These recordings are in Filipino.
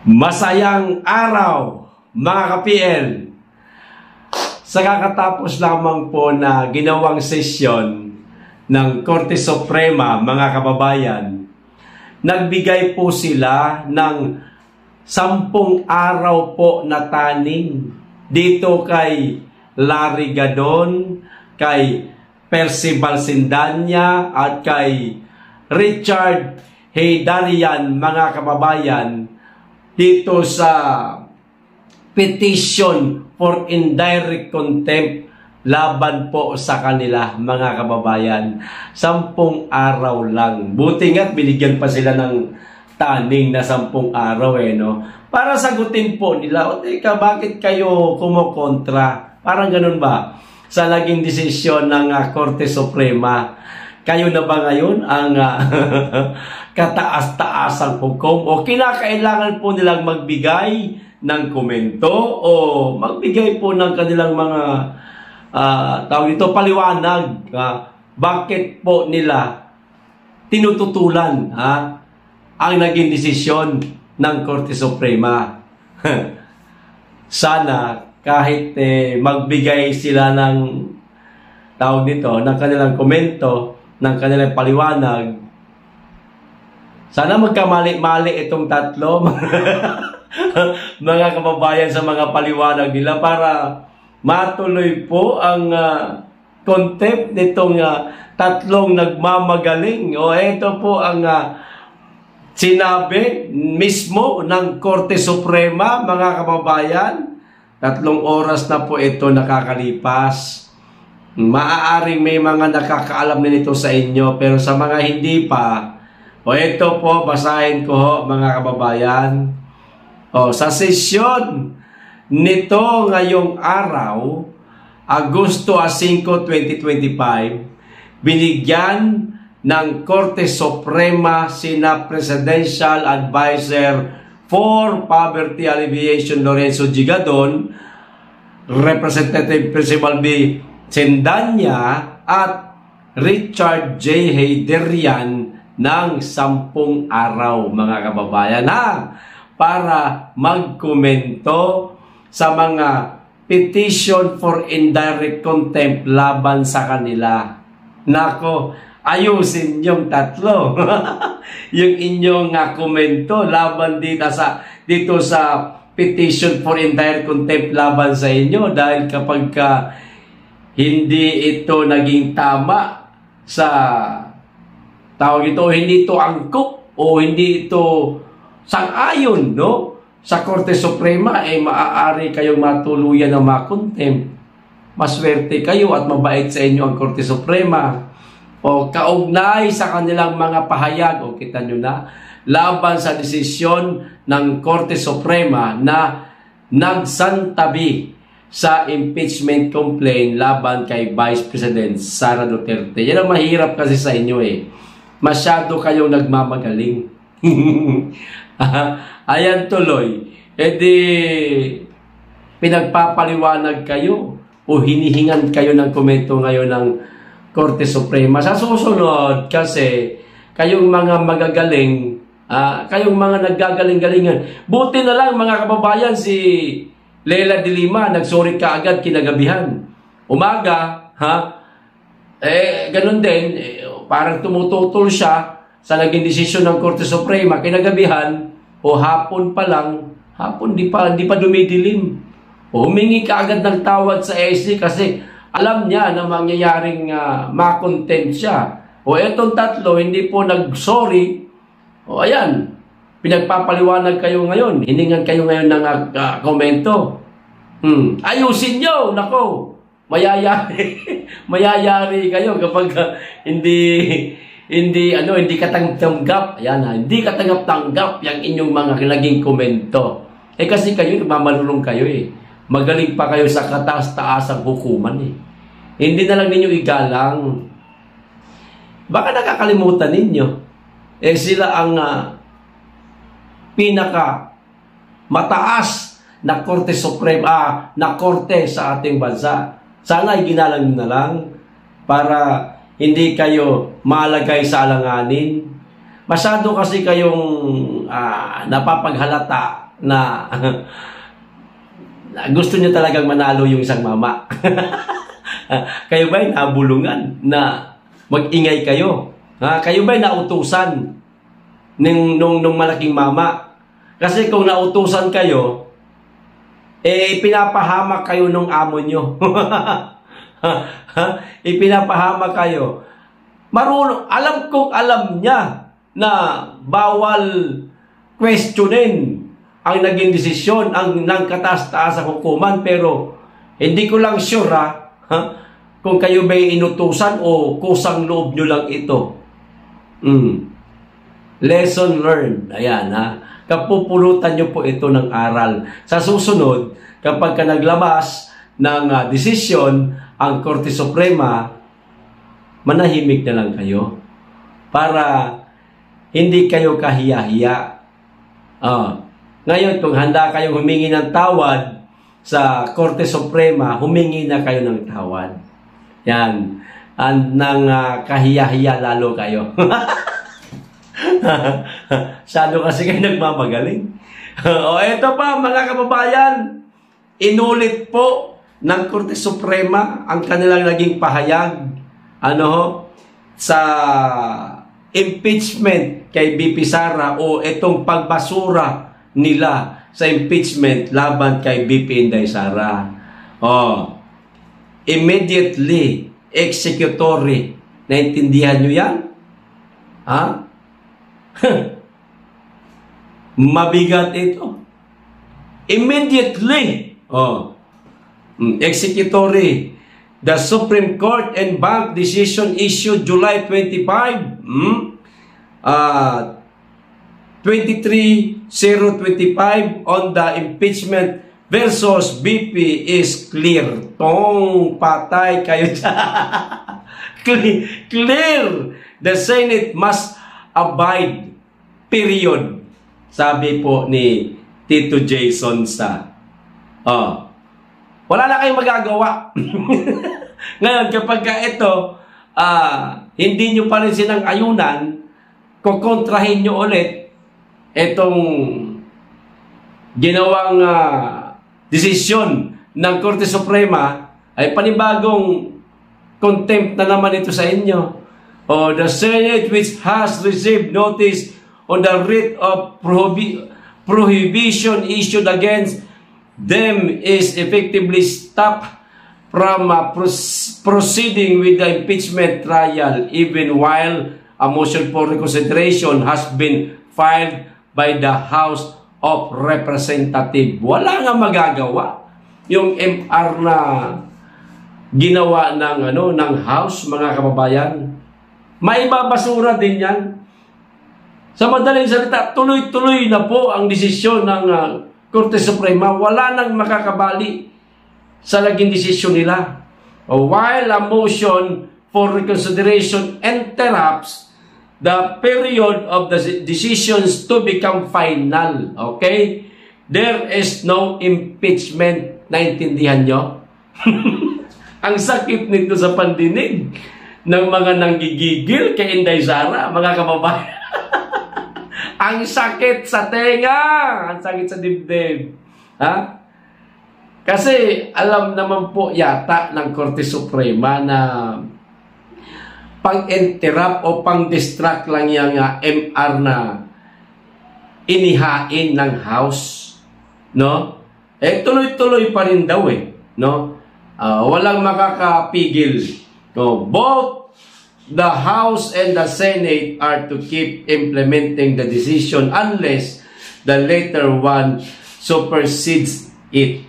Masayang araw, mga ka-PL. Sa kakatapos lamang po na ginawang sesyon ng Korte Suprema, mga kababayan, nagbigay po sila ng 10 araw po na taning dito kay Larry Gadon, kay Percival Sindanya at kay Richard Heydarian, mga kababayan, dito sa petition for indirect contempt laban po sa kanila, mga kababayan. 10 araw lang. Buti nga't binigyan pa sila ng taning na 10 araw no? Para sagutin po nila, o teka, bakit kayo kumokontra? Parang ganun ba? Sa naging desisyon ng Korte Suprema. Kayo na ba ngayon ang kataas-taasang hukom o kinakailangan po nilang magbigay ng komento o magbigay po ng kanilang mga tawag dito, paliwanag bakit po nila tinututulan ang naging desisyon ng Korte Suprema. Sana kahit magbigay sila ng tawag dito, ng kanilang komento, ng kanilang paliwanag, sana magkamali-mali itong tatlo mga kababayan sa mga paliwanag nila para matuloy po ang contempt nitong tatlong nagmamagaling. O ito po ang sinabi mismo ng Korte Suprema, mga kababayan. 3 oras na po ito nakakalipas. Maaaring may mga nakakaalam na nito sa inyo, pero sa mga hindi pa, o ito po, basahin ko ho, mga kababayan. O, sa sesyon nito ngayong araw, Agosto 5, 2025, binigyan ng Korte Suprema sina Presidential Advisor for Poverty Alleviation Lorenzo G. Gadon, Representative Percival B. Sindanya at Richard J. Heydarian ng 10 araw, mga kababayan, para magkomento sa mga petition for indirect contempt laban sa kanila. Nako, ayusin yung tatlo. Yung inyong komento laban dito sa petition for indirect contempt laban sa inyo, dahil kapag hindi ito naging tama sa tawag ito, hindi ito angkop o hindi ito sang-ayon sa Korte Suprema, maaari kayong matuluyan ng makontempt. Maswerte kayo at mabait sa inyo ang Korte Suprema. O kaugnay sa kanilang mga pahayag, o kita nyo na, laban sa desisyon ng Korte Suprema na nagsantabi sa impeachment complaint laban kay Vice President Sara Duterte. Yan ang mahirap kasi sa inyo Masyado kayong nagmamagaling. Ayan tuloy. Pinagpapaliwanag kayo o hinihingan kayo ng komento ngayon ng Korte Suprema. Sa susunod kasi, kayong mga magagaling, kayong mga naggagaling-galingan. Buti na lang, mga kababayan, si Leila de Lima, nagsorry ka agad kinagabihan. Umaga, ganun din, parang tumututol siya sa naging desisyon ng Korte Suprema. Kinagabihan, o hapon pa lang, di pa dumidilim. O humingi ka agad ng tawad sa SC kasi alam niya na mangyayaring makontent siya. O etong tatlo, hindi po nag-sorry. O ayan, pinagpapaliwanag kayo ngayon. Hiningan kayo ngayon ng komento. Ayusin nyo, nako. Mayayari kayo kapag hindi katanggap. Ayan, hindi katanggap-tanggap yung inyong mga naging komento. Kasi kayo, nagmamalulong kayo Magaling pa kayo sa kataas-taasang hukuman Hindi na lang ninyo igalang. Baka nakakalimutan ninyo. Sila ang pinaka mataas na Korte Suprema, na korte sa ating bansa. Sana ginalang nyo na lang para hindi kayo malagay sa alanganin. Masyado kasi kayong napapaghalata na gusto niyo talagang manalo yung isang mama. Kayo ba'y nabulungan na mag-ingay kayo? Kayo ba'y nautusan nung malaking mama? Kasi kung nautusan kayo, pinapahamak kayo nung amo nyo. Ipinapahamak kayo. Marunong, alam niya na bawal questionin ang naging desisyon ng kataas-taas ng hukuman, pero hindi ko lang sure kung kayo ba'y inutusan o kusang loob nyo lang ito. Lesson learned. Ayan, kapupulutan nyo po ito ng aral. Sa susunod, kapag ka naglabas ng desisyon ang Korte Suprema, manahimik na lang kayo para hindi kayo kahiya-hiya. Ngayon, kung handa kayong humingi ng tawad sa Korte Suprema, humingi na kayo ng tawad. Yan. Nang kahiya-hiya lalo kayo. Sado kasi kayo nagmamagaling. Ito pa mga kababayan, inulit po ng Korte Suprema ang kanilang naging pahayag sa impeachment kay BP Sara o itong pagbasura nila sa impeachment laban kay BP Inday Sara. Immediately executory. Naintindihan nyo yan? Mabigat ito. Immediately. Executory. The Supreme Court and Bank decision issued July 25, 23-025 on the impeachment versus BP is clear. Tong patay kayo clear. The Senate must abide. Period. Sabi po ni Tito Jason sa wala na kayong magagawa. Ngayon, kapag ito, hindi nyo pa rin silang ayunan, kukontrahin nyo ulit itong ginawang desisyon ng Korte Suprema, ay panibagong contempt na naman ito sa inyo. The Senate, which has received notice on the writ of prohibition issued against them, is effectively stopped from proceeding with the impeachment trial, even while a motion for reconsideration has been filed by the House of Representatives. Wala nga magagawa yung MR na ginawa ng House, mga kababayan. Maibabasura din yan. Sa madaling salita, tuloy-tuloy na po ang desisyon ng Korte Suprema. Wala nang makakabali sa naging desisyon nila. While a motion for reconsideration interrupts the period of the decisions to become final. Okay? There is no impeachment. Naintindihan nyo? Ang sakit nito sa pandinig ng mga nanggigigil kay Inday Sara, mga kababayan. Ang sakit sa tenga, ang sakit sa dibdib. Kasi alam naman po yata ng Korte Suprema na pang-interrupt o pang-distract lang yung MR na inihain ng House, no? Tuloy-tuloy pa rin daw no? Walang makakapigil. No? Both the House and the Senate are to keep implementing the decision unless the later one supersedes it.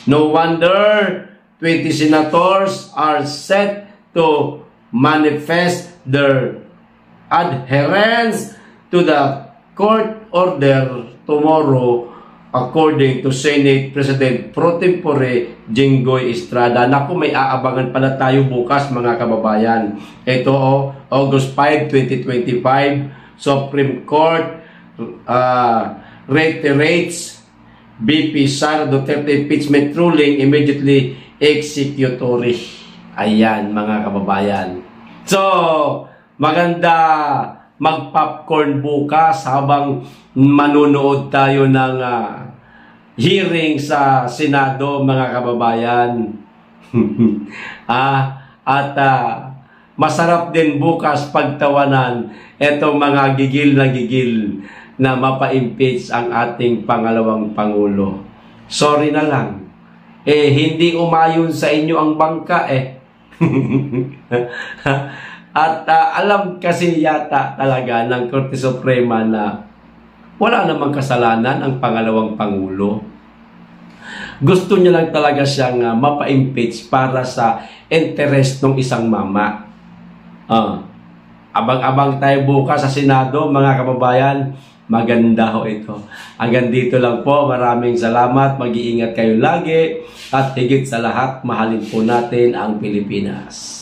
No wonder 20 senators are set to manifest their adherence to the court order tomorrow, according to Senate President Pro Tempore Jinggoy Estrada. Naku, may aabangan pala tayo bukas, mga kababayan. Ito, August 5, 2025, Supreme Court reiterates BP Sara Duterte impeachment ruling, immediately executory. Ayan, mga kababayan. So, maganda mag-popcorn bukas habang manunood tayo ng hearing sa Senado, mga kababayan. At masarap din bukas pagtawanan itong mga gigil na mapa-impeach ang ating pangalawang Pangulo. Sorry na lang. Hindi umayon sa inyo ang bangka At alam kasi yata talaga ng Korte Suprema na wala namang kasalanan ang pangalawang Pangulo. Gusto niya lang talaga siyang mapa-impeach para sa interest ng isang mama. Abang-abang tayo bukas sa Senado, mga kababayan. Maganda ho ito. Hanggang dito lang po. Maraming salamat. Mag-iingat kayo lagi. At higit sa lahat, mahalin po natin ang Pilipinas.